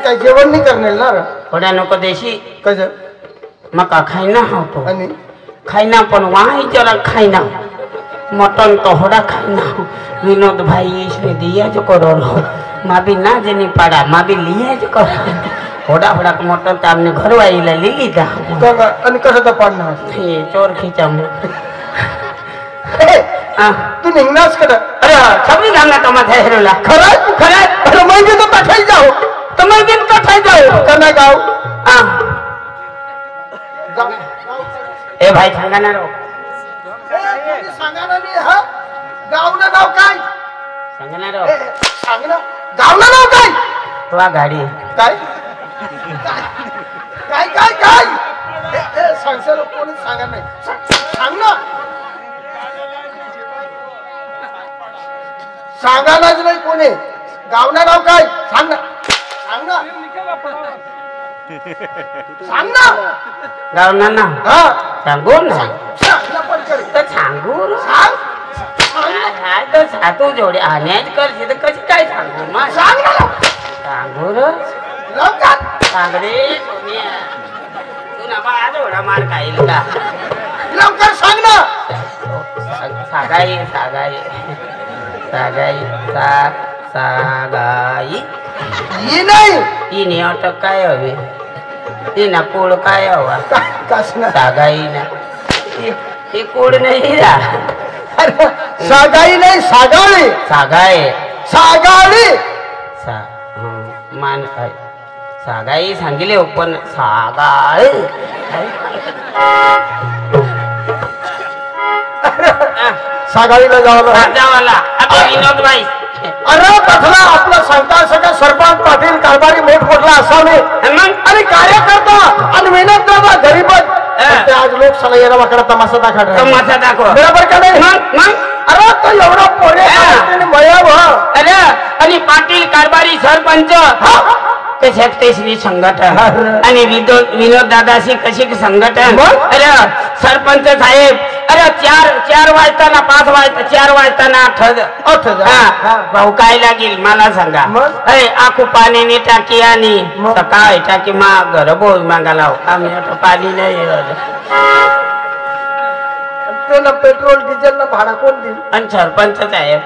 काय जेवण नाही करणार ना थोड्या नको देशी कसं मका खाईना होतो आणि खाईना पण वहाँ जरा खाईना मटन तोहरा खाईना विनोद भाई इसमें दिया जो करो माँ भी ना जनी पड़ा माँ भी लिया जो करो होड़ा होड़ा का मटन तो हमने घर वाली ला ली था आणि कसं तर पाडणार ये चोर खींचा तू निघणारच कर अरे छबी गांगा तो मत है हेरोला खरं खरं अरे मैं भी तो तठाई जाओ तो मैं भी तो खाई जाओ करना गाव ए भाई सांगा ना रो सांगा ना मी हा गावना नाव काय सांगा ना रो सांग ना गावना नाव काय तुला गाडी काय काय काय काय सांगशाल कोणी सांगा नाही सांग ना सांगा नाच नाही कोणी गावना नाव काय सांग ना सांग ना सांग ना गावना ना हा सांगू ना सांग ना पटकन तर सांगू रो सांग हाय तर सातू जोडे आण्याच करते तर कशी काय सांगू मग सांग ना सांगू रो लवकर सांग रे सोनिया तू ना बा जोडा मार खाईल का लवकर सांग ना सागाई सागाई सागाई सागाई ही नाही ही नाही अटक काय हवे ही ना कोड काय हवा कसं सागाई ना ही कोड नाही रा सागाई नाही सागाळी सागाय सागाळी सा मान काय सागाई सांगितले पण सागाळ सागाळीला जावं जावाला आता विनोद भाई अरे कसला आपला संतान सगळं सरपंच पाटील कारभारी मोठमोठला असावे आणि कार्यकर्ता आणि मेहनत दादा गरीबच ते आज लोक सला येणं वाकडा तमाशा दाखवत तमाशा दाखव बरोबर का नाही अरे तो एवढा पोरे मयाव अरे आणि पाटील कारभारी सरपंच कशात कशी संघटन आणि विनोद दादाशी कशी संघटन अरे सरपंच साहेब अरे चार वाजताना 5 वाजता 4 वाजताना 8 भाऊ काय लागेल मला सांगा अरे आखू पाण्याने टाकी आणि सकाळ टाकी माग घर बोल मागाला आम्ही आता पाणी नाही त्याला पेट्रोल डिझेल ना भाडा कोण देईल आणि सरपंच साहेब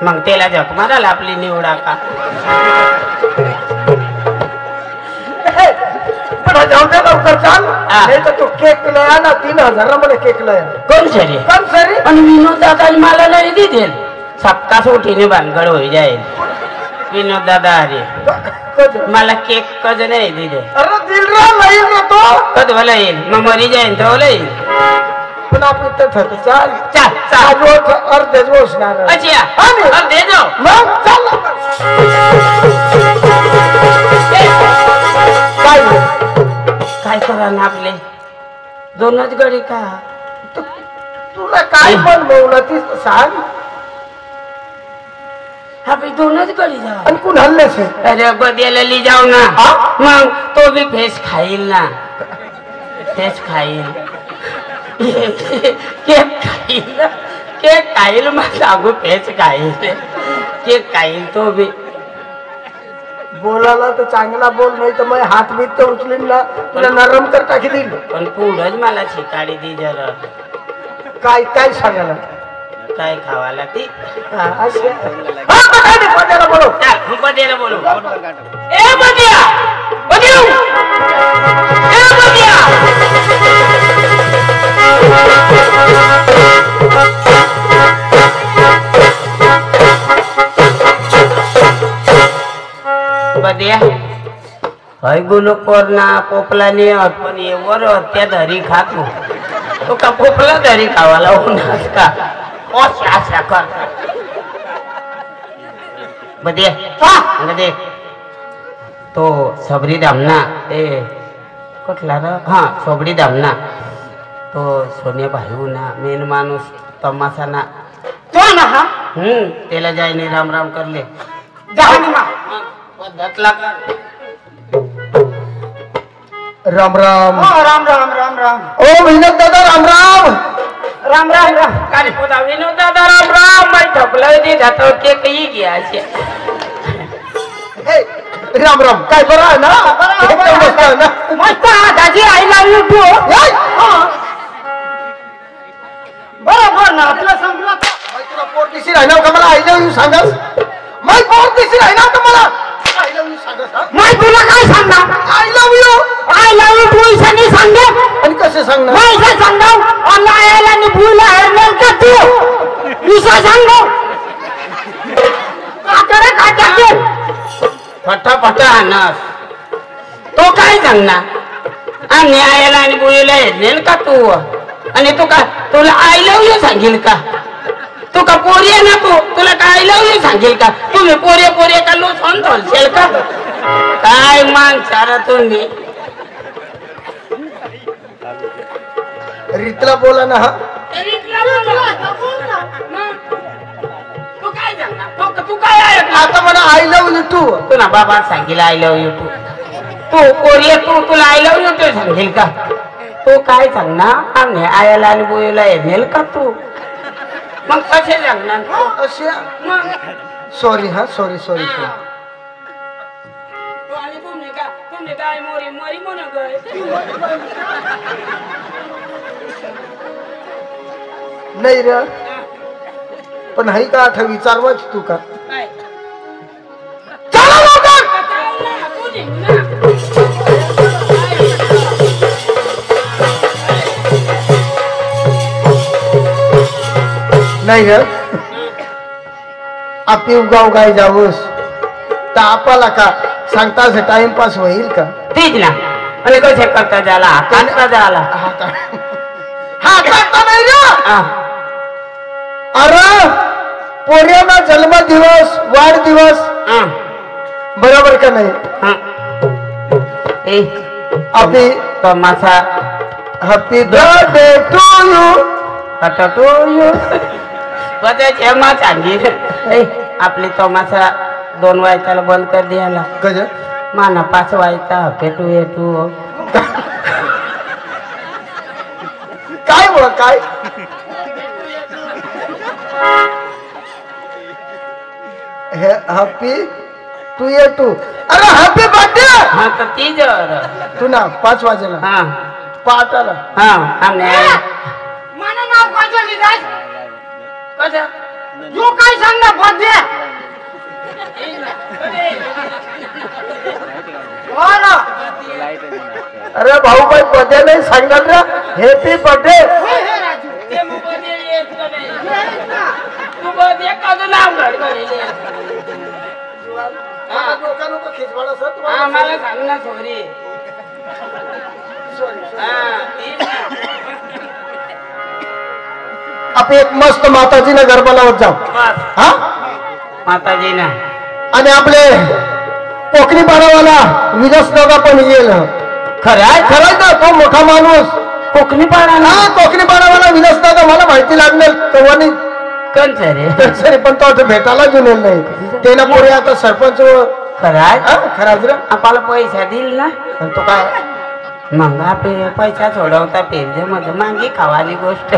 मग त्याला जग मारायला आपली निवडा का जाऊ दे लवकर चाल नाही तर तो केक लाया ना 3000 मध्ये केक लाया कोण सरी कोण सरी आणि विनोद दादा मला नाही देतील सबका सोठीने भानगड होई जाईल विनोद दादा अरे मला केक कधी नाही दिले अरे दिल रा नाही ना तो कधी मला येईल मग मरी जाईन तर मला येईल पण आपण इथं चाल चाल चाल रोज अर्धेच बसणार अच्छा दे दो मग चाल काय करा ना आपले दोनच गडी का तुला काय पण बोलला ती सांग आपली दोनच गडी जा आणि कोण हल्लेस अरे बद्याला ली जाऊ ना मग तो भी फेस खाईल ना फेस खाईल केक खाईल मग सांगू फेस खाईल केक खाईल तो भी बोलायला तर चांगला बोल नाही तर मग हात बीत तर उचलीन ना तुला नरम तर टाकी देईल पण पुढंच मला शिकाडी दी जरा काय काय सांगायला काय खावाला ती बद्याला बोलो बद्याला बोलू ए बद्या बद्या ए बद्या बद्या हय गुलो कोरना पोपला ने पण वर त्या धरी खातो तो का पोपला धरी खावाला होणार का अशा कर बद्या बद्या तो सबरी दामना ए कुठला रे हा सबरी दामना तो सोन्या भाऊ ना मेन माणूस तमाशा ना तो ना हा त्याला जायने राम राम करले जाणी मा पद्धत लाग राम राम राम राम राम राम ओ विनोद दादा राम राम राम राम राम काय पोता विनोद दादा राम राम मैं ठपलं दे जातो के काही घ्या राम राम काय बरं आहे ना एकदम मस्त आहे ना मस्त दाजी आय लव्ह यू टू बरोबर ना आपलं संपलं तुला पोट आहे ना का मला आय लव्ह यू सांगस माय पोट आहे ना का मला आय लव्ह यू सांगस मैं तुला काय सांगणार आय लव्ह यू टू इसनी सांगे आणि कसे सांगणार मैं इसे सांगाव अल्लाह याला नि भूला हरनेल का तू इसे सांगो का करे का जाके फटाफट आणस तो काय सांगणार आणि याला आणि भूला हरनेल का तू आणि तू का तुला आय लव्ह यू सांगेल का तू का पोरी आहे ना तू तुला काय आय लव्ह यू सांगेल का तुम्ही पोरे का लो फोन तोलशेल का काय मान सारा तुम्ही रीतला बोला ना हा तू काय आता मला आय लव्ह यू टू तुला बाबा सांगेल आय लव्ह यू तू पोरी तू तुला आय लव्ह यू तू सांगेल का तू काय सांगणार आम्ही आयाला आणि बोईला येईल का तू मग कसे सांगणार असे सॉरी हा सॉरी सॉरी तुमने काय मोरी मोरी म्हणून गए नाही रे पण हाई का आठ विचारवाच तू का चला लवकर नाही ग आपली उगाव गाय जाऊस तर आपला का सांगता टाइमपास होईल का तीच ना आणि कसे करता झाला हा करता नाही रे अरे पोऱ्याना जन्मदिवस वाढदिवस बरोबर का नाही आपली माझा हॅपी बर्थडे टू यू जेव्हा सांगितलं आपली तमाशा 2 वाजताला बंद कर द्यायला कज माना 5 वाजता पेटू येटू काय बोल काय हॅपी टू ये टू अरे हॅपी बर्थडे हा तर ती जर तू ना 5 वाजेला हा पाटाला हा आम्ही मला नाव कसं लिहायचं कसं तू काय सांगणार बर्थडे अरे भाऊ भाई बर्थडे नाही सांगणार ना हॅपी बर्थडे मला सांग ना सॉरी आपण एक मस्त माताजीला गरबा लावत जाऊ हा माताजी ना आणि आपले कोकणी पाडावाला विजस दादा पण येईल खरंय खरंय ना तो मोठा माणूस कोकणी पाडा ना कोकणी पाडावाला विजस दादा मला माहिती लागणार तेव्हा कंचरे पण तो आता भेटायला जुनेल नाही ते ना पुढे आता सरपंच खराय खराच रे आपल्याला पैसा दिल ना तो काय मग आपले पैसा सोडवता पेरजे मध्ये मागे खावाली गोष्ट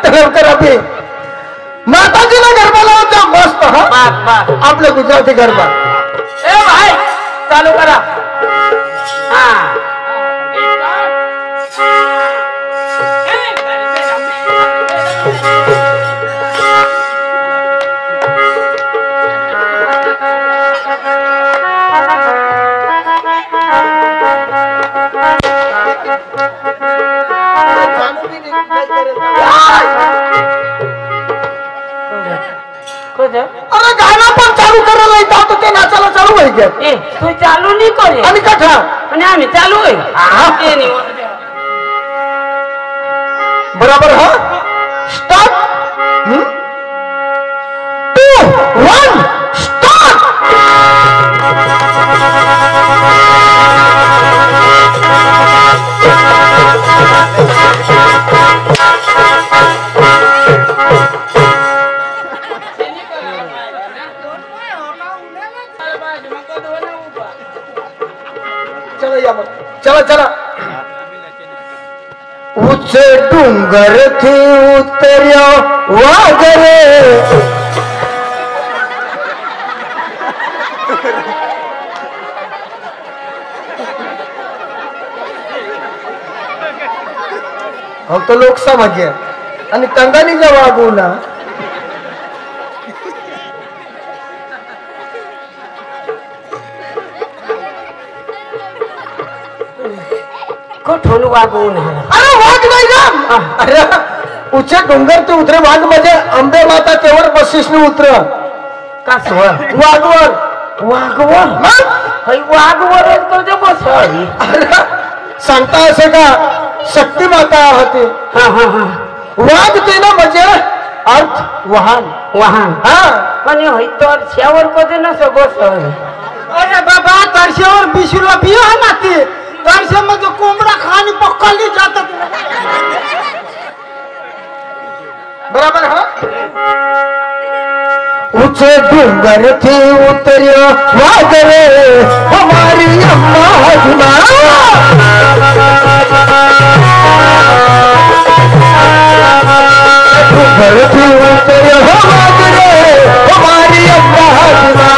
लवकर आपली माताजीला गरबा लावत जा मस्त हा आपले गुजराती गरबा ए भाई चालू करा हा अरे गाणं पण चालू करायला येतात ते नाचायला चालू व्हायचे तू चालू नाही करे आणि कथा आणि आम्ही चालू आहे बरोबर हा स्टार्ट 2 1 स्टार्ट चला या मग चला चला उच डूंगर थी उतरिया वागरे हम तो लोक समझे आणि कंगानीचा वागवला कुठून वागवून अरे वाघ नाही ना अरे उच्च डोंगर ते उतरे वाघ म्हणजे अंबे माता तेवर बशीसने उतर कासवर वाघवर वाघवर वाघवरच तो जे बसली अरे सांगता असं का शक्ती माता होते वाघ ते ना म्हणजे अर्थ वाहन वाहन हा आणि होय तर शेवर कधी नसं बसलं अरे बाबा तरशावर 20 रुपये आहे ना ते तरशे म्हणजे कोंबडा खाणी पक्कली जातात बराबर हा ऊंचे डूंगर थी उतरियो वागरे हमारी अम्मा हजमा डूंगर थी उतरियो वागरे हमारी अम्मा हजमा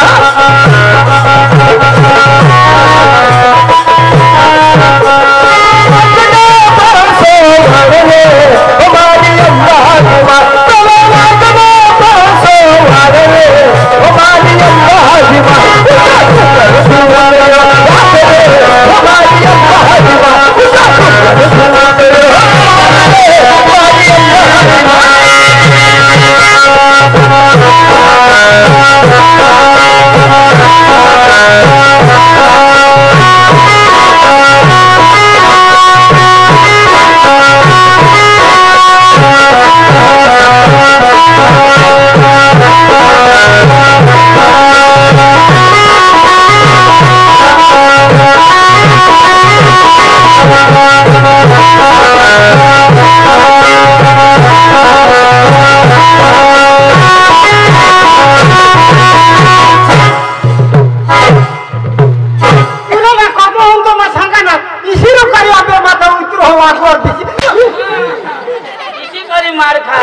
मार खा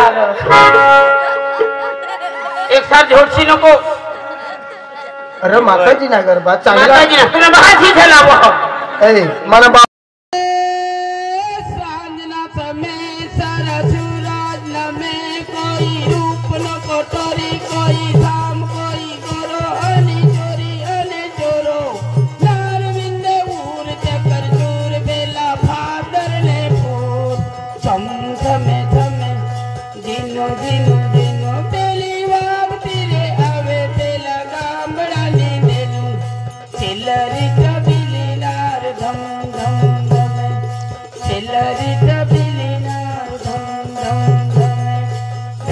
एक साथ झोडशी नको अरे माताजी ना गरबा चांगला माताजी ना तुला बाहेर इथे लावा ए मला सांजना समय सारा सूरज न में कोई रूप न कोटरी कोई धाम कोई गोरो अनि चोरो नार विंदे ऊर चकर चूर बेला फादर ने फूर चम थमे थमे दिनो दिनो दिनो पेली वाग तेरे आवे पेला गामड़ा ने देनु चिल्लरी चबिली नार धम धम धम चिल्लरी चबिली नार धम धम धम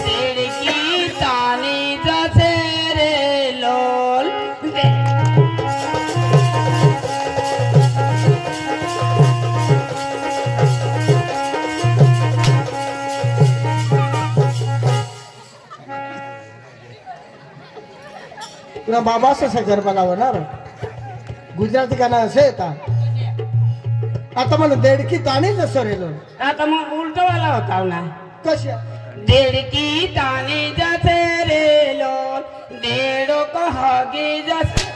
रेड़की तानी जसे रे लोल तुला बाबा असं गरबा लावणार गुजराती गाणं असे येतात आता मला देडकी ताणी जसं रेलो आता मग उलट वाला होता ना कशा देड़की तानी जसे रे लोल डेढ़ो कहागे जसे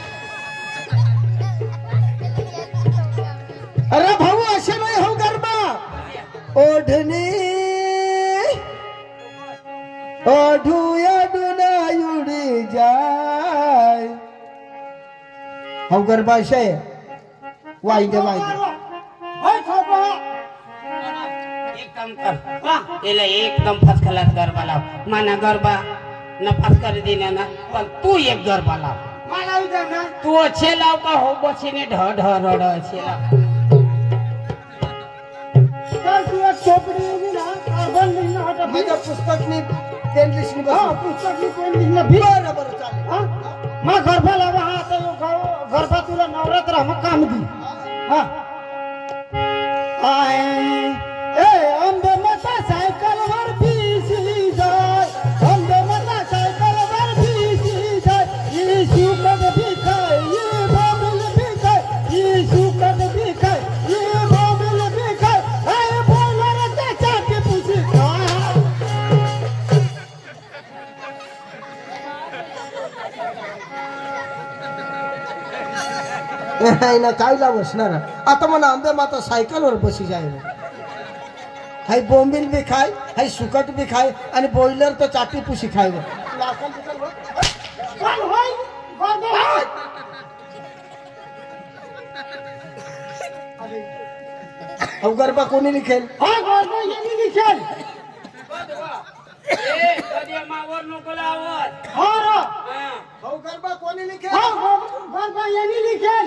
अरे भाऊ असे नाही हो गरबा ओढणी ओढूया डुनायुडी जाय हो गरबा असे वाईदे एक काम कर एला एकदम फर्स्ट क्लास गरबा लाव माना गरबा न पास कर देना ना पण तू एक गरबा लाव तू अच्छे लाव का हो बसीने ढ ढ रड अच्छे लाव माझ्या पुस्तकनी पेनलिस्टनी पुस्तकनी पेनलिस्टनी बरोबर चालेल मग गरबा लावा हा आता गरबा तुला नवरात्र मग काम दी हा आय ए अंबे माता सायकल वर बिसली जाय अंबे माता सायकल वर बिसली जाय ये शिव कद भिखाई नाही ना काय ला बसणार आता म्हणा आंबे माता सायकलवर बसी जाय हाय बोंबील बी खाय हाय सुकट बी खाय आणि बॉयलर तर चाटी पुशी खाय गरबा कोणी लिखेल लिखेल गरबा कोणी लिखेल गरबा यांनी लिखेल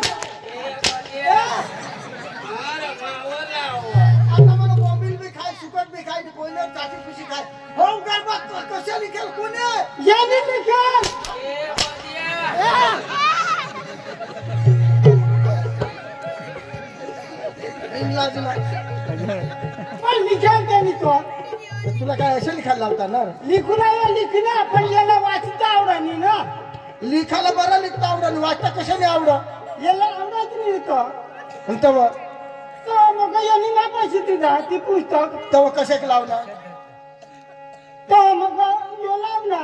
आता मला बॉम्बिल बी खाय सुकट बी खाय बॉयलर चाटी पुशी खाय हो गरबा कशा लिखेल कोणी यांनी लिखेल लिखायला त्यांनी तो तुला काय असं लिखायला लावता ना लिखणं पण याला वाचता आवडानी ना लिखायला बरं लिखता आवडानी वाचता कशाने आवड याला आवडत नाही तो मग यांनी ना पैसे दिला ती पुस्तक तेव्हा कशाक लावला तो मग लावला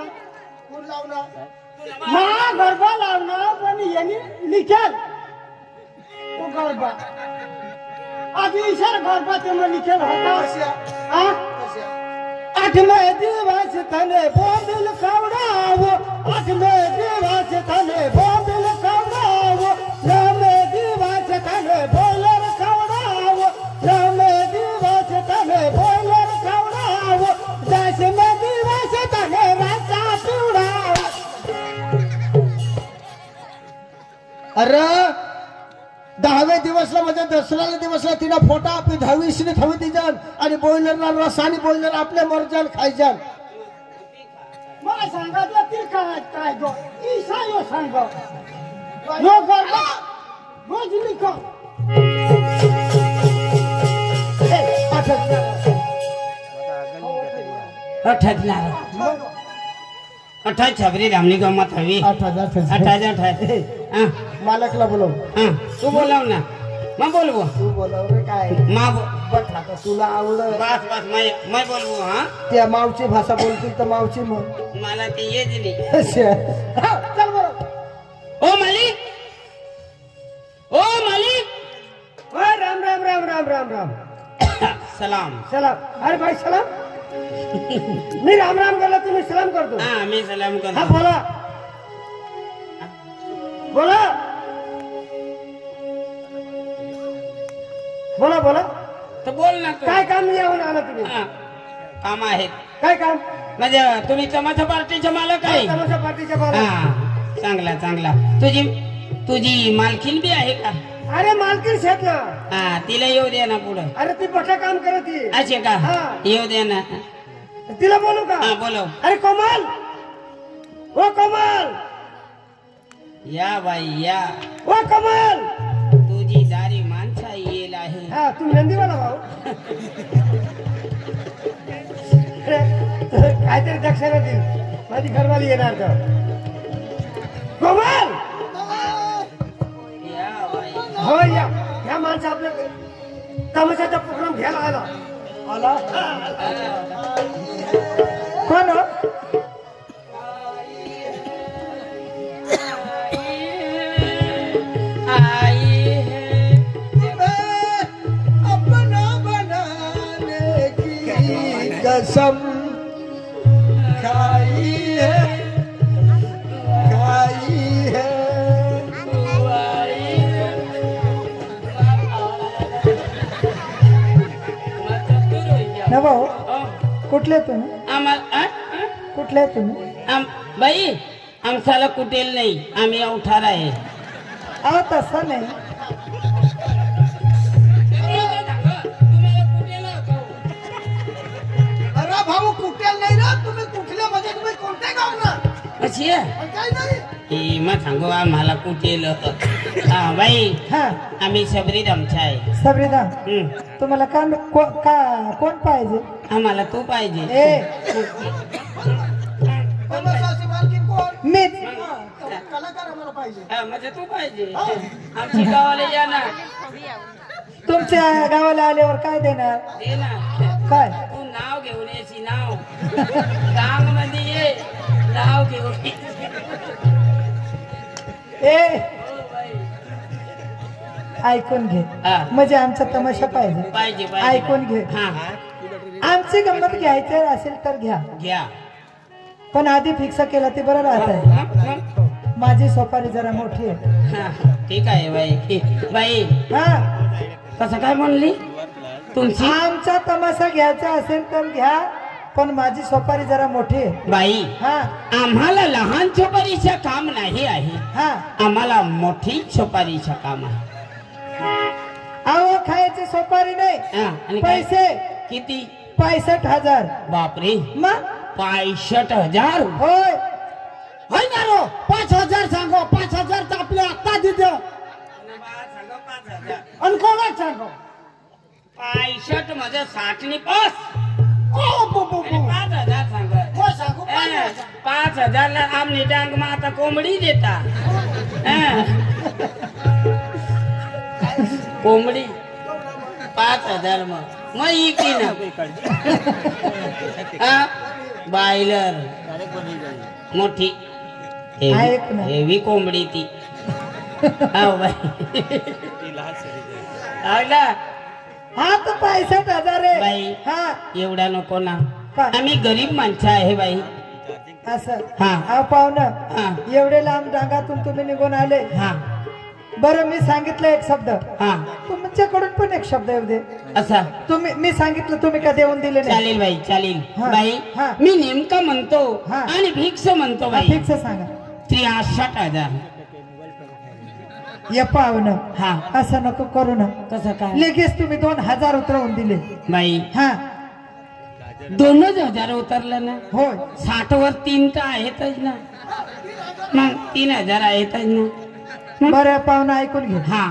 कोण लावला मा गरबा लावला पण यांनी लिखेल तो गरबा आधी इशार गरबा तेव्हा लिखेल होता आठमे दिवस तने बोंबिल खवडावो आठमे दिवस तने बोंबिल खवडावो नवमे दिवस तने बॉयलर खवडावो नवमे दिवस तने बॉयलर खवडावो दसमे दिवस तने रस्सा पिवडावो अरे 10व्या दिवसला म्हणजे दसऱ्याला दिवसला तिला फोटा आपली 10वीसनी थवी दिजान आणि बॉयलरला रसानी बॉयलर आपल्या मर्जान खायजान मला सांगा ती काय गो ईसा यो सांग यो गरबा रोज लिखो अठा छबरी रामली गमत हवी 8,000 मालकला बोलव तू बोलाव ना मग बोलवो तू बोलव रे काय बट आता तुला आवड बस मैं बोलवो हा त्या मावची भाषा बोलतील तर मावची मग मला ते येत नाही चल बरं ओ मालिक राम राम राम राम राम राम सलाम अरे भाई सलाम मी राम राम करला तुम्ही सलाम करतो हाँ मी सलाम करतो हाँ बोला तर बोल ना तू काय काम येऊन आला तुम्ही काम आहेत काय काम म्हणजे तुम्ही तमाशा पार्टीचे मालक आहे तमाशा पार्टीच्या बाबा चांगला तुझी मालकीन बी आहे का अरे मालकीन शेत ना तिला येऊ दे ना पुढं अरे ती बठा काम करत असे का येऊ दे ना तिला बोलू का बोलव अरे कोमल ओ कोमल या बाई या ओ कमल तुझी दारी माणसा येईल आहे हा तू नंदीवाला भाऊ काहीतरी दक्षिणा देईल माझी घरवाली येणार तर कोमल या बाई हो या माणसं आपल्या तमाशाचा प्रोग्राम घ्यायला आला कोण हो कसम खाई है ना भाऊ कुठले तुम्ही कुठले तुम्ही बाई आमच्याला कुटेल नाही आम्ही अवठार आहे तसं नाही अरे भाऊ कुठेल नाही ना तुम्ही कुठल्या म्हणजे तुम्ही कोणत्या गावना अशी आहे काय नाही मग सांगू आम्हाला कुटेल बाई आम्ही सबरीदामचा आहे सबरीदाम तुम्हाला कोण पाहिजे आम्हाला तू पाहिजे मीच कलाकार आम्हाला पाहिजे. म्हणजे तू पाहिजे. आमच्या गावाला या ना. तुमच्या गावाला आल्यावर काय देणार? दे ना. काय? तू नाव घेऊन येशी. नाव रांग मध्ये ये. नाव घेऊन ए ऐकून घे हा. म्हणजे आमचा तमाशा पाहिजे पाहिजे ऐकून घे हा आमची गंमत घ्यायची असेल तर घ्या घ्या पण आधी फिक्स केला ते बरं राहत आहे हा, हा. माझी सोपारी जरा मोठी आहे हा, ठीक आहे बाई बाई हा कसं काय म्हणली तुमची आमचा तमाशा घ्यायचा असेल तर घ्या पण माझी सोपारी जरा मोठी आहे बाई हा आम्हाला लहान छोपारीचं काम नाही आहे हा आम्हाला मोठी छोपारीचं काम आहे अहो खायची सोपारी नाही हा, आणि काय? पैसे किती 65,000 बापरे मग 65,000 होय होय ना रो 5,000 सांगो 5,000 तर आपले आत्ता दिदे आणि कोणाच सांगो 65 मध्ये 60 नि पास ओ बो बो बो 5,000 सांग हो सांगो 5,000 5,000 ला आमनी डांग मग आता कोंबडी देता कोंबडी 5,000 मग इकी ना बायलर मोठी ऐक ना. हेवी कोंबडी ती हो बाई हो ना हा तर 65,000 आहे बाई. हा एवढा नको ना काय? आम्ही गरीब माणसं आहे बाई असं हा. अहो पाहुणं हा. एवढे लांब डांगातून तुम्ही निघून आले हा बरं मी सांगितलं एक शब्द हा तुमच्याकडून पण एक शब्द येऊ दे असा तुम्ही मी सांगितलं तुम्ही का देऊन दिले नाही चालेल बाई चालेल हा. बाई हा. मी नेमका म्हणतो हा. आणि भिक्स म्हणतो बाई फिक्स सांगा 63,000 ये पाहुणं हा असं नको करू ना कसं काय लगेच तुम्ही 2,000 उतरवून दिले बाई हा 2,000 उतरलं ना होय 60 वर 3 तर आहेतच ना मग 3,000 आहेतच ना बरं पाहुणं ऐकून घे हा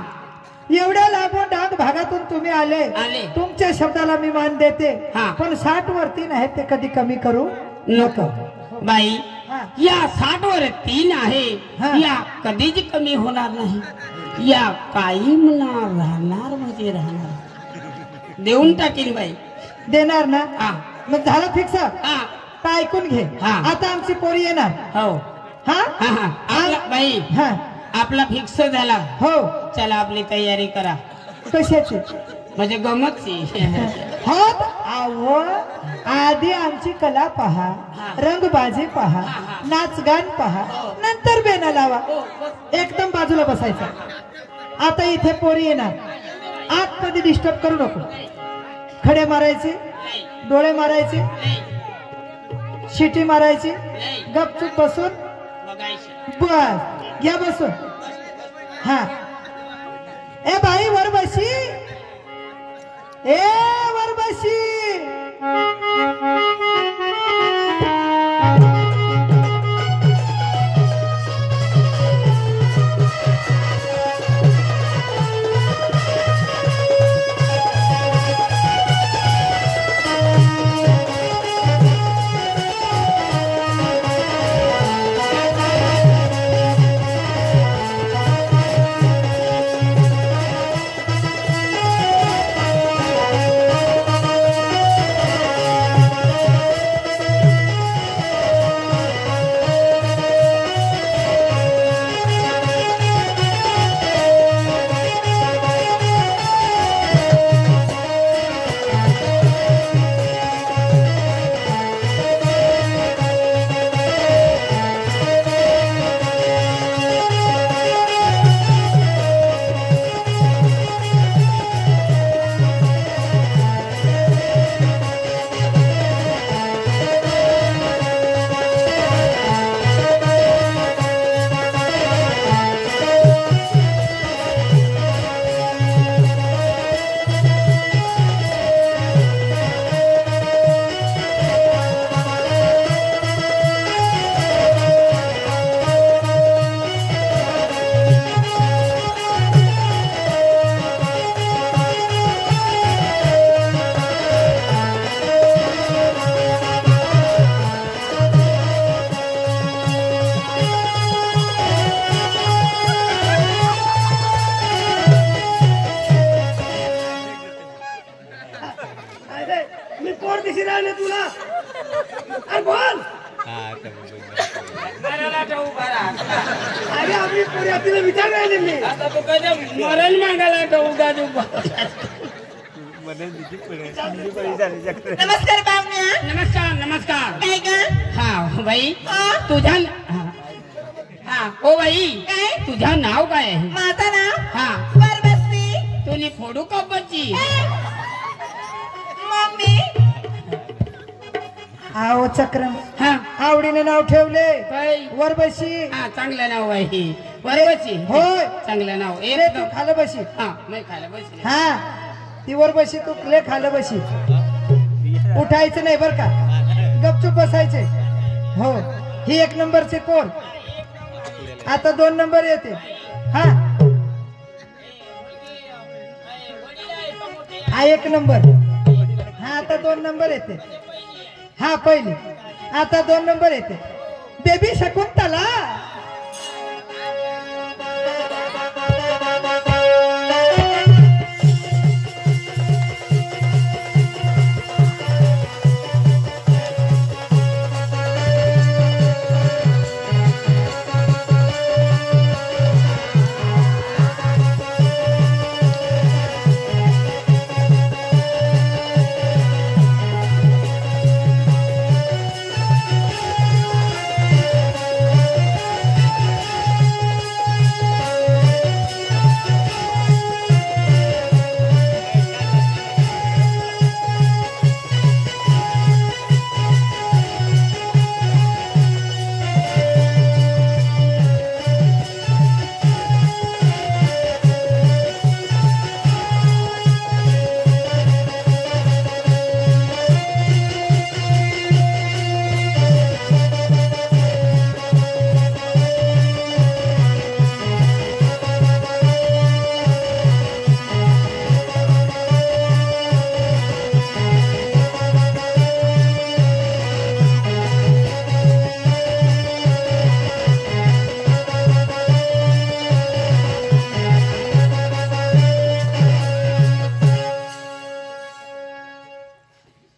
एवढ्या लांबून डांग भागातून तुम्ही आले आले. तुमच्या शब्दाला मी मान देते हा. पण 60 वर 3 आहेत ते कधी कमी करू नको बाई हा. या 60 वर 3 आहे हा. या कधीच कमी होणार नाही या कायम राहणार म्हणजे राहणार देऊन टाकील बाई देणार ना हा मग झालं फिक्स हा तर ऐकून घे हा. आता आमची पोरी येणार हो हा हा हा आपला बाई हा आपला फिक्स झाला हो चला आपली तयारी करा कशाची म्हणजे गमतची हो आहो आधी आमची कला पहा हा. रंगबाजी पहा हा. नाचगान पहा नंतर बेना लावा एकदम बाजूला बसायचं आता इथे पोरी येणार आतमध्ये डिस्टर्ब करू नको खडे मारायचे डोळे मारायचे शिटी मारायची गपचूप बसून बस या बसून हा ए बाई वर बशी ए वर बशी तिला विचारायला मी आता तू कधी मरण मागायला का उगा नमस्कार पाहुण्या. नमस्कार नमस्कार. काय ग? हा बाई हा? तुझ्या हा ओ बाई काय? तुझं नाव काय आहे? माझं नाव हा परबस्ती. तुनी फोडू का बच्ची? मम्मी. आओ चक्रम हा आवडीने नाव ठेवले बाई वर बशी हा चांगलं नाव आहे बरोबरची होय. चांगलं नाव रे तू एकदम खालं बशी हा मी खायला बसले हा ती वर बशी तू ले खालं बशी उठायचं नाही बर का गपचूप बसायचे हो ही 1 नंबरचे कोण आता 2 नंबर येते हा हा 1 नंबर हा आता 2 नंबर येते हा पहिली आता 2 नंबर येते बेबी शकुंतला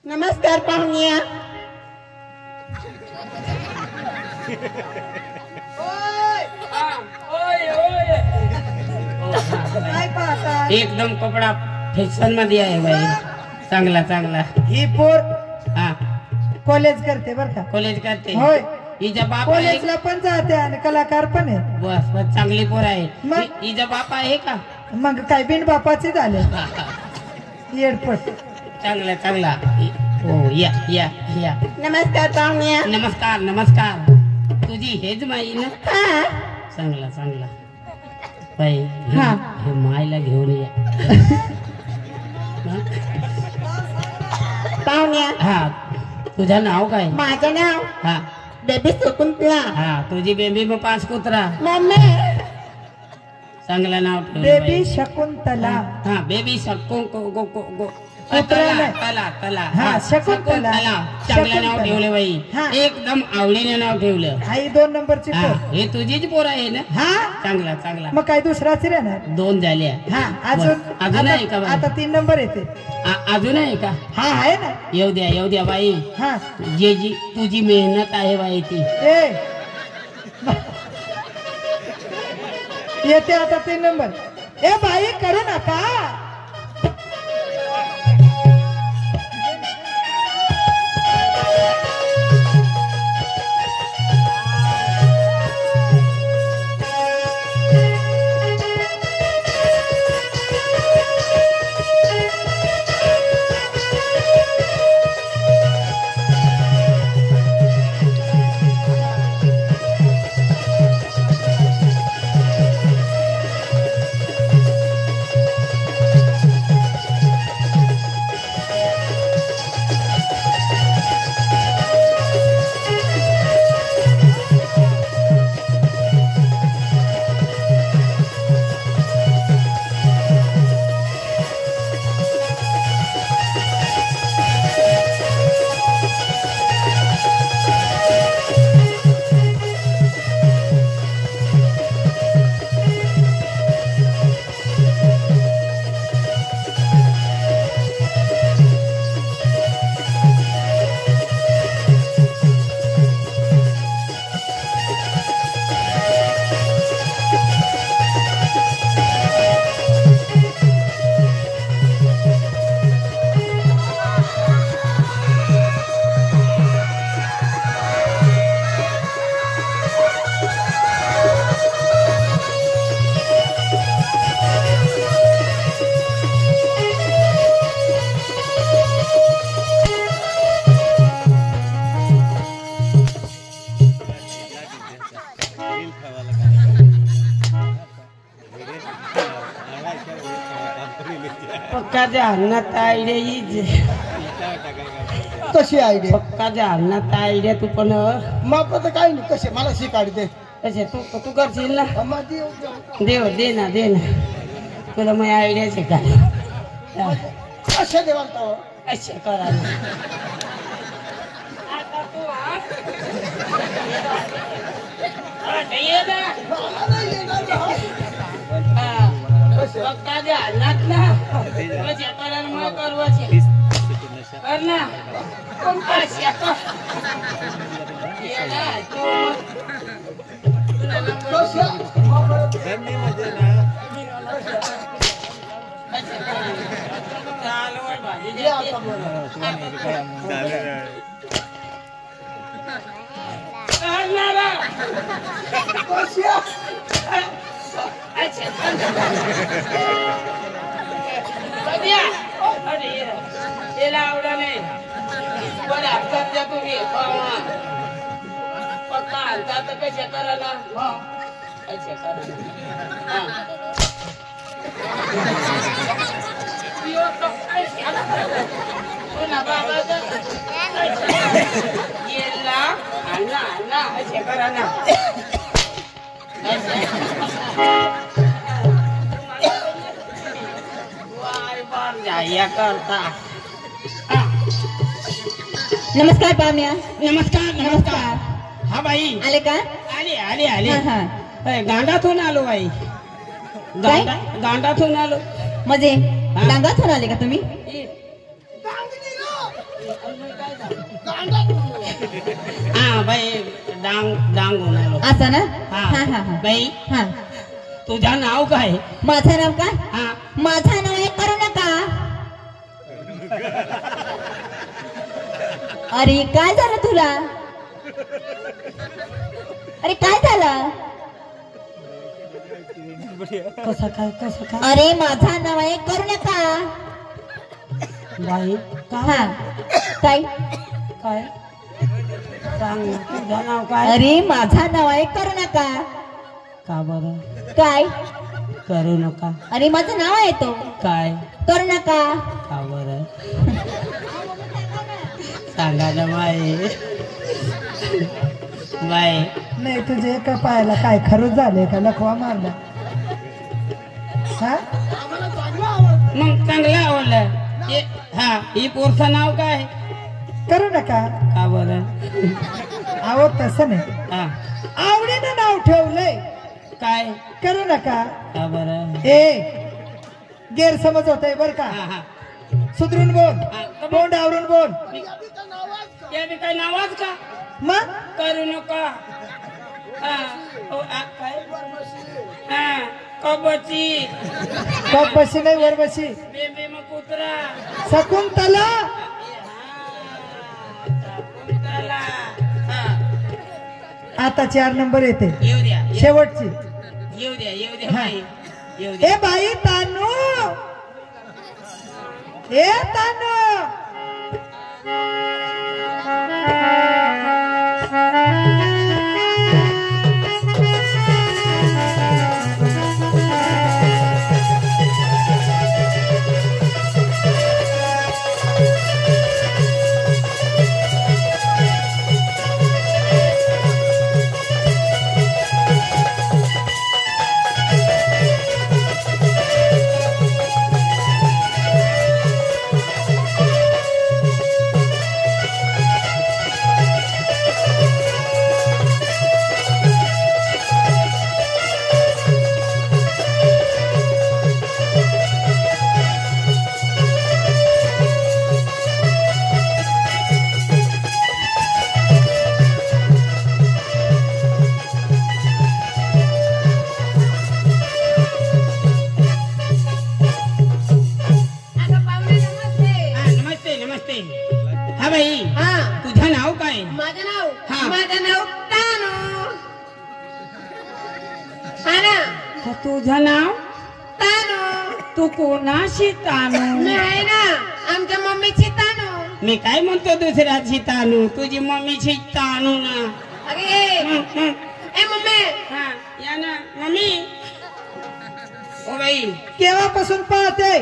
नमस्कार पाहुण्या. काय पाहता? एकदम कपडा फॅशन मध्ये आहे बाई चांगला चांगला ही पोर हा कॉलेज करते बर का कॉलेज करते होय हिचा बाप आहे कॉलेजला पण जाते आणि कलाकार पण आहे बस बस चांगली पोर आहे मग? हिचा बाप आहे का मग काय बिन बापाचे झाले एअरपोर्ट चांगला चांगला हो या या या नमस्कार पाहुण्या. नमस्कार नमस्कार तुझी हेच माई ना हा. चांगला चांगला बाई हा. हे मायला घेऊन या पाहुण्या हा तुझं नाव काय माझं नाव हा बेबी शकुंतला. हा तुझी बेबी मग 5 कुत्रा मम्मी. चांगलं नाव ठेवलं बेबी बाई. शकुंतला हा बेबी शकू गो गो गो गो कुत्रा तला नाही. तला तला हा, शकुंतला. चांगलं नाव शकुंतला. ठेवलं बाई हा. एकदम आवडीने नाव ठेवलं आई 2 नंबरची हा पोर हे तुझीच पोर आहे ना हा चांगला चांगला मग काय दुसराच राहणार 2 झाल्या हा अजून बरं. अजून आहे का आता बाई? आता 3 नंबर येते अजून आहे का हा आहे ना येऊ द्या बाई हा जे जी तुझी मेहनत आहे बाई ती ए येते आता 3 नंबर ए बाई करू नका पक्काच्या अन्नात आयडिया येईल कशी आयडिया पक्काच्या अन्नात आयडिया तू पण मापाचं काय नाही कसे मला शिकाड दे कसे तू तू करशील ना माझी दे ना तुला मग आयडियाचे काय कशा देवाल तो असे करा आता तू पक्काच्या अन्नात ना कसे करा मग करवाचे कर ना असे आवडा नाही बरं हरकत द्या तुम्ही पक्का हलता तर कशा करा ना कशा करा करा ना जाया करता नमस्कार पाहुण्या. नमस्कार हा बाई आले का? आले हा. गांडातून आलो बाई काय? गांडातून आलो म्हणजे डांगातून आले का तुम्ही? हा बाई डांगून आलो असं ना? हा बाई हा. तुझं नाव काय? माझं नाव काय? हा माझं नाव आहे करू नका. अरे काय झालं तुला? अरे काय झालं? कसं काय अरे माझं नाव आहे करू नका. बाई हा काय? काय सांग ना, तुझं नाव काय? अरे माझं नाव आहे करू नका. का बरं काय? करू नका अरे माझं नाव आहे तो काय करू नका. का बरं सांगा ना बाई नाही तुझे एका पायाला काय खरंच झालंय का लखवा मारला? हा मग चांगलं आवडलं हा ही पोरचं नाव काय? करू नका. का बरं आवड तसं नाही, हा आवडीनं नाव ठेवलंय. काय करू नका. का बरं ए गैरसमज होतय बर का. हा सुधरून बोल, तोंड आवरून बोल. या बी काय नावाच का? मग करू नका काय हा कबची कप बशी नाही वर बशी. बेबी मग कुत्रा शकुंतला. आता 4 नंबर येते येऊ द्या शेवटची. येऊ द्या हा. बाई येऊ द्या ए बाई तानू, ए तानू. हा बाई तुझं नाव काय? माझं नाव हा. माझं नाव तानू. हा ना तर तुझं नाव तानू. तू कोणाशी तानू? मी आहे ना आमच्या मम्मीची तानू. मी काय म्हणतो दुसऱ्याची तानू? तुझी मम्मीची तानू ना. अरे ए मम्मी हा या ना मम्मी. ओ बाई केव्हापासून पाहते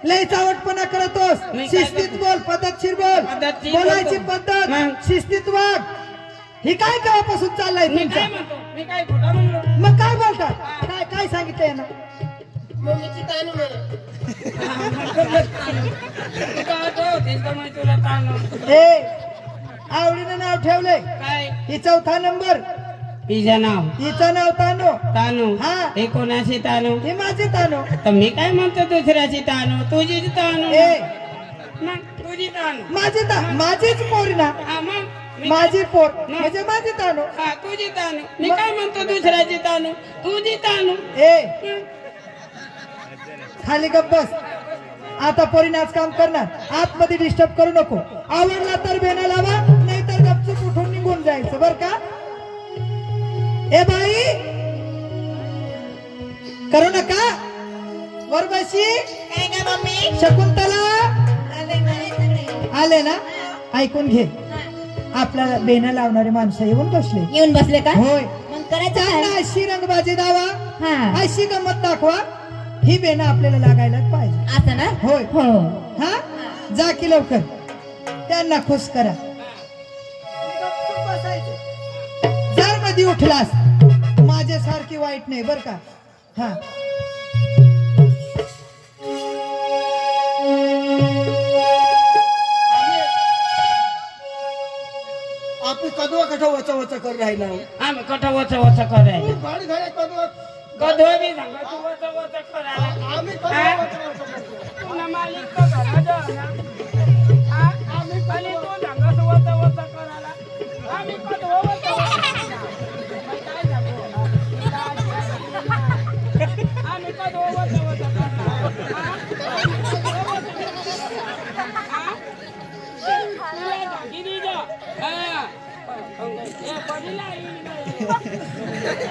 लय चावटपणा करतोस मी काय शिस्तीत बोल पद्धतशीर बोल पद्धतशीर बोलायची बोलतो. पद्धत मग? शिस्तीत वाग ही काय केव्हापासून चाललंय मी तुमचं काय म्हणतो मी काय खोटा म्हणलो मग काय बोलतात काय काय सांगितलंय ना मम्मीची तानू म्हणा तू काय होतेस का मग तुला ताण ए आवडीनं नाव ठेवलंय काय ही चौथा नंबर तिचं नाव हिचं नाव तानो तानू हा. हे कोणाची तानू ही माझी तानो तर मी काय म्हणतो दुसऱ्याची तानू तुझी तानू ए मग तुझी तानू माझीच पोर ना हा मग मी माझी पोर नाही. म्हणजे माझी तानो हा तुझी तानू मी काय म्हणतो दुसऱ्याची तानू तुझी तानू ए खाली गप बस आता पोरीने आज काम करणार आतमध्ये डिस्टर्ब करू नको आवडला तर बेना लावा नाहीतर गपचूप उठून निघून जायचं बर का ए बाई करू नका वर बशी काय काय मम्मी शकुंतला आले बाई सगळे. आले ना ऐकून घे आपल्याला बेना लावणारे माणसं येऊन बसले येऊन बसले का होय मग करायचं त्यांना काय? अशी रंगबाजी दावा हा अशी गंमत दाखवा ही बेना आपल्याला लागायलाच पाहिजे असं ना होय हो हा जा की लवकर त्यांना खुश करा जर कधी उठलास माझ्यासारखी वाईट नाही बर का हा आपण कदवा कठा वचा वचा कर राहिला आम्ही कठा वचा वचा कराय गाडी झाल्या कदवा कधो बी सांगा तू वचा वचा करायला आम्ही कदवा वचा वचा करतो. तू ना मालिक तो घरा जा ना हा? आम्ही खाली तू सांगा तू वचा वचा करायला आम्ही कधो वचा वचा करायला. मग काय सांगू? आम्ही कधो वचा वचा करणार हा? तुला सांगी दी जा हा. ए, पडीला येईल नाही.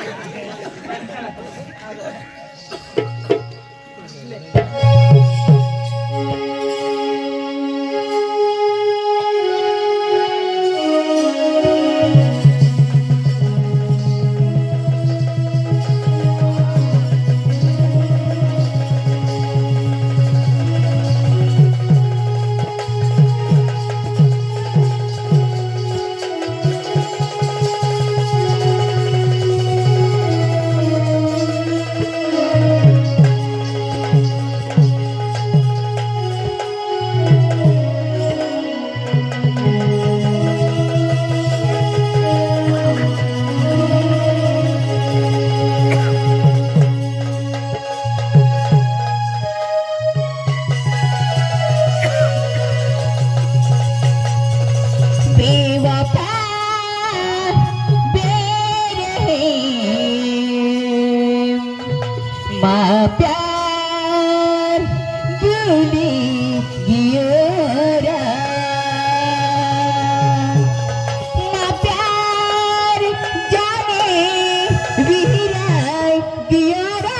प्यार भूली गियोरा ना प्यार जाने विहराय गियोरा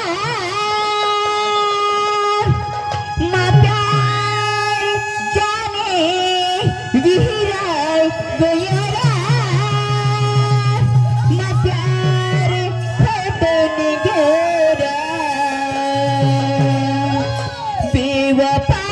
ना प्यार जाने विहराय गियोरा ना प्यार खतने घेरा बेवफा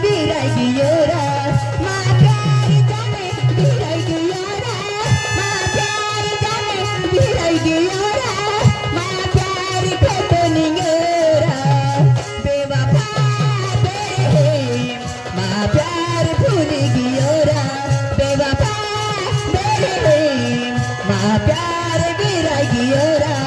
बिराई गियोरा माँ प्यार जाने बिराई गियोरा माँ प्यार जाने बिराई गियोरा माँ प्यार को तो निगोरा बेवफा तेरे माँ प्यार भूल गियोरा बेवफा तेरे माँ प्यार बिराई गियोरा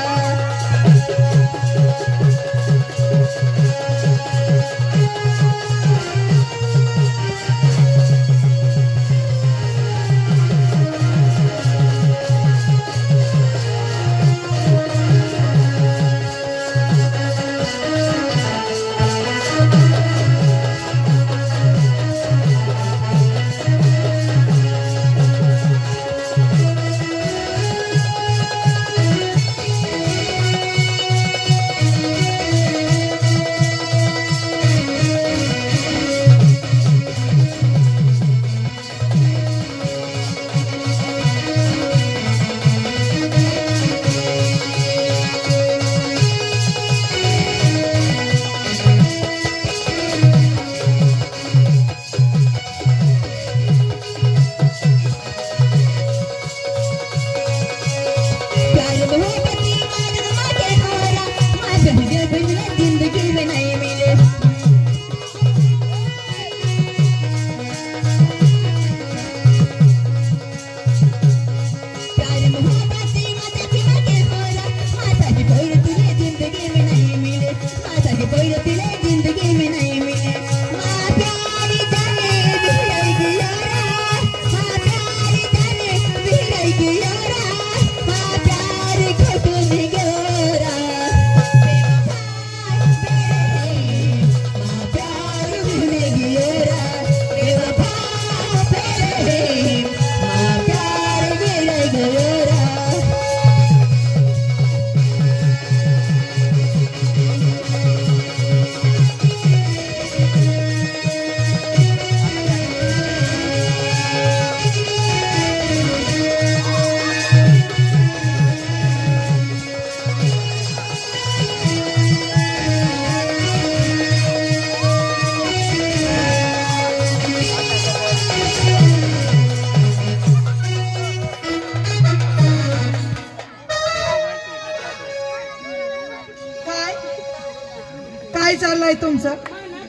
काय चाललंय तुमचं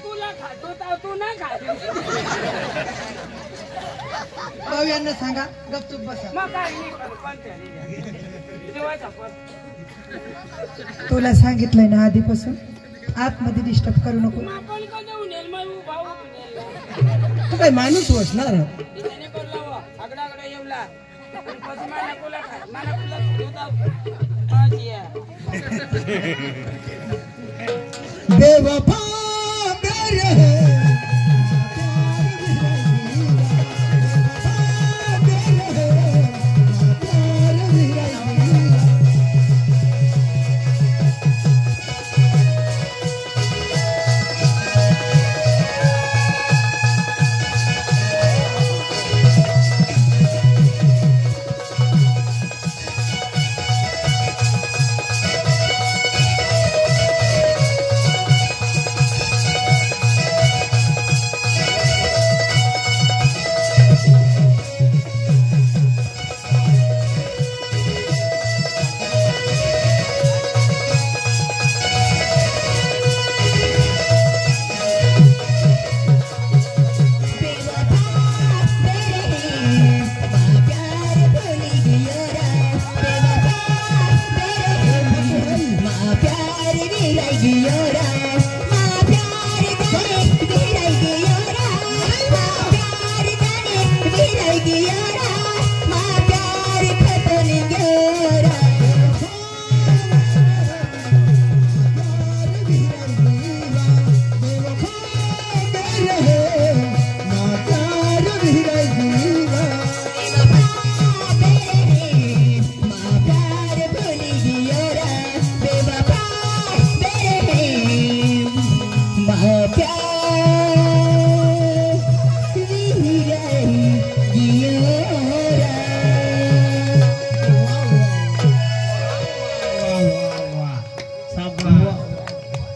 तुला खातो तर तू ना खातो भाऊ यांना सांगा गपचूप बसा मग काय नाही करू, पण त्याने जेवायचा पण. तुला सांगितलंय ना आधीपासून आतमध्ये डिस्टर्ब करू नको मग आपण कधी उनेल मग उभा उनेल तू काय माणूस बसणार त्याने बोलला वा आगडागडा येवला आणि पशी मला कोला खाय मला कोला ठेवता आज या बेवफा मेरे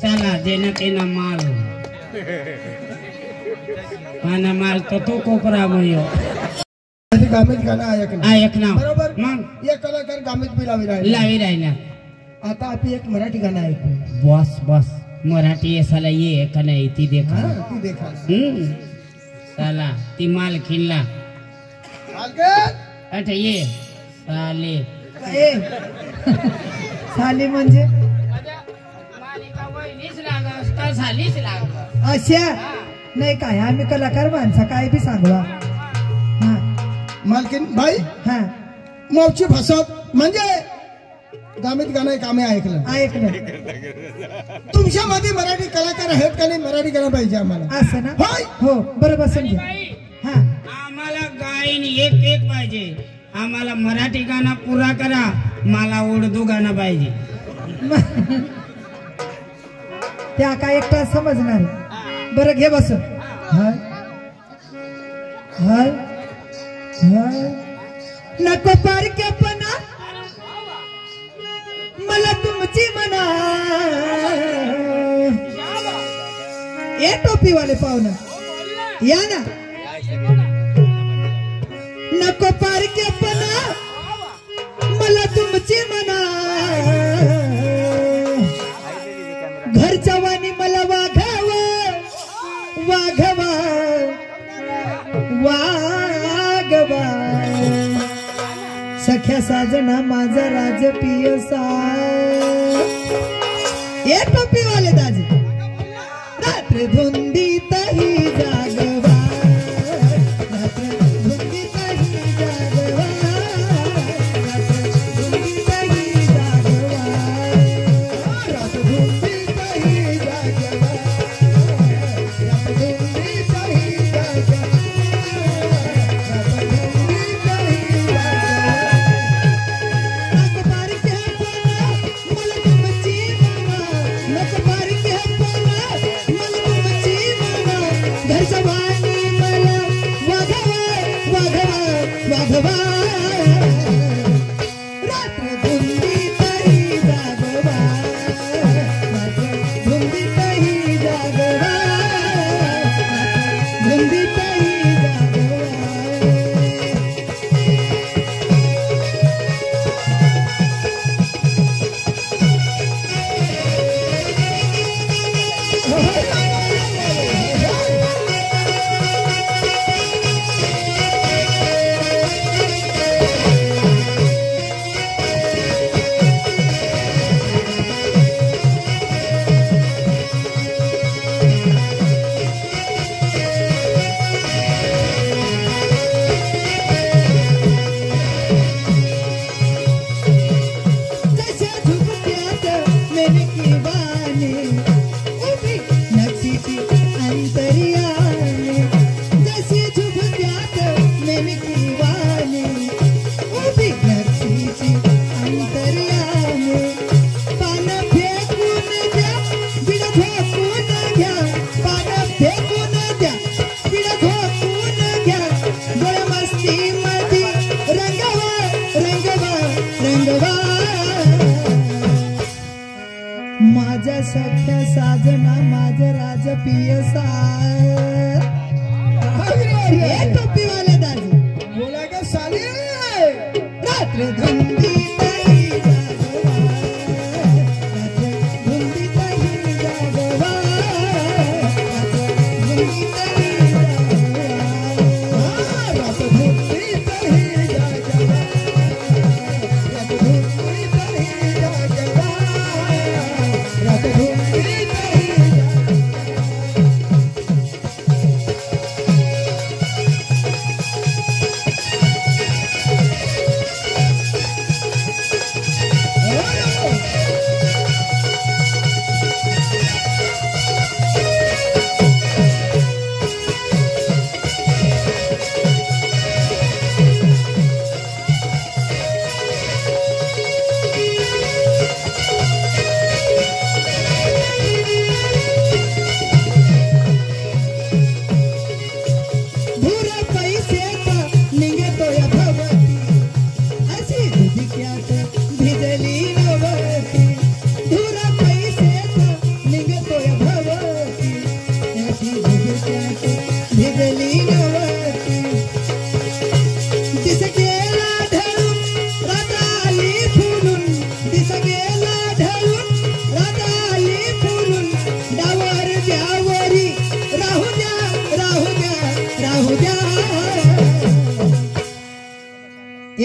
चला देना तेना माल पाना माल तो तू कोपरा मयो गामित गाणं ऐकलं ऐकना बरोबर मग एक कलाकार गामित बी लावी राहिले लावी राहिला आता आपण एक मराठी गाणं ऐकू बॉस बॉस मराठी साला ये का नाही ती देखा हा ती देखा साला ती माल खिल्ला मालकीन अठ ये साले ए साली म्हणजे अशा नाही काय आम्ही कलाकार माणसा काय बी सांगवा हा मालकीन भाई हा मौची भाषात म्हणजे गामित गाणं एक आम्ही ऐकलं ऐकलं तुमच्या मध्ये मराठी कलाकार आहेत का नाही मराठी गाणं पाहिजे आम्हाला असं ना होय हो बरोबर समजा हा आम्हाला गायन एक एक पाहिजे आम्हाला मराठी गाणं पुरा करा मला उर्दू गाणं पाहिजे त्या काय एकटा समजणार बरं घे बस हाय हाय हाय नको पारके पणा मला तुमची म्हणा ए टोपीवाले पाहुणा या ना नको पारके पणा मला तुमची म्हणा घरच्या वाणी मला वाघावा वाघवा वाघवा सख्या साजना माझा राजपिय सा ये टोपीवाले दाजी रात्र धुंदीतही जागवा रात्र धुंदीतही जागवा रात्र धुंदीतही जागवा रात्र धुंदीतही जागवा रात्र धुंदीतही जागवा माझ्या सख्या साजना माझं राजपिय सा टोपीवाले दाजी बोला का साली रात्र धुंदी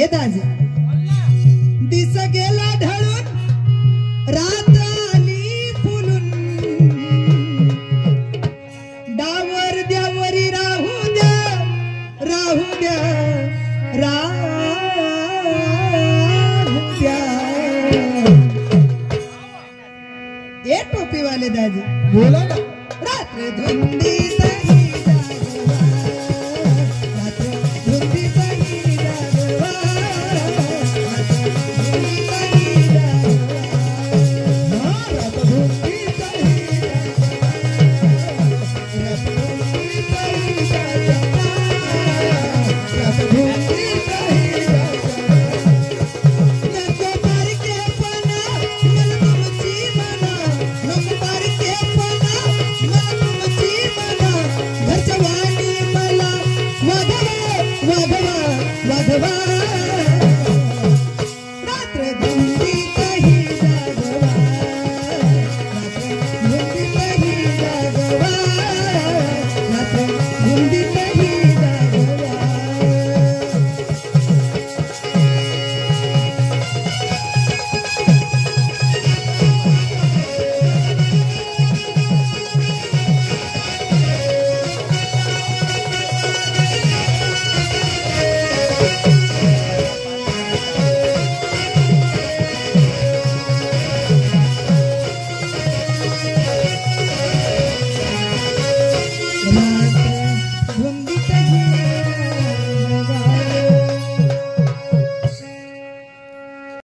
ये दाजी दिस गेला ढळून रात आली फुलून डावर द्यावरी राहू द्या राहू द्या राहू द्या ये टोपीवाले दाजी बोला ना रात्र धुंदीत ही जागवा रात्र धुंदीत ही जागवा रात्र धुंदीत ही जागवा रात्र धुंदीत ही जागवा रात्र धुंदीत ही जागवा नको बारके पणा मला तुमची मना नको बारके पणा मला तुमची मना घरच्या वाणी मला वाघवा वाघवा रात्र धुंदीत ही जागवा रात्र धुंदीत ही जागवा रात्र धुंदीत ही जागवा रात्र धुंदीत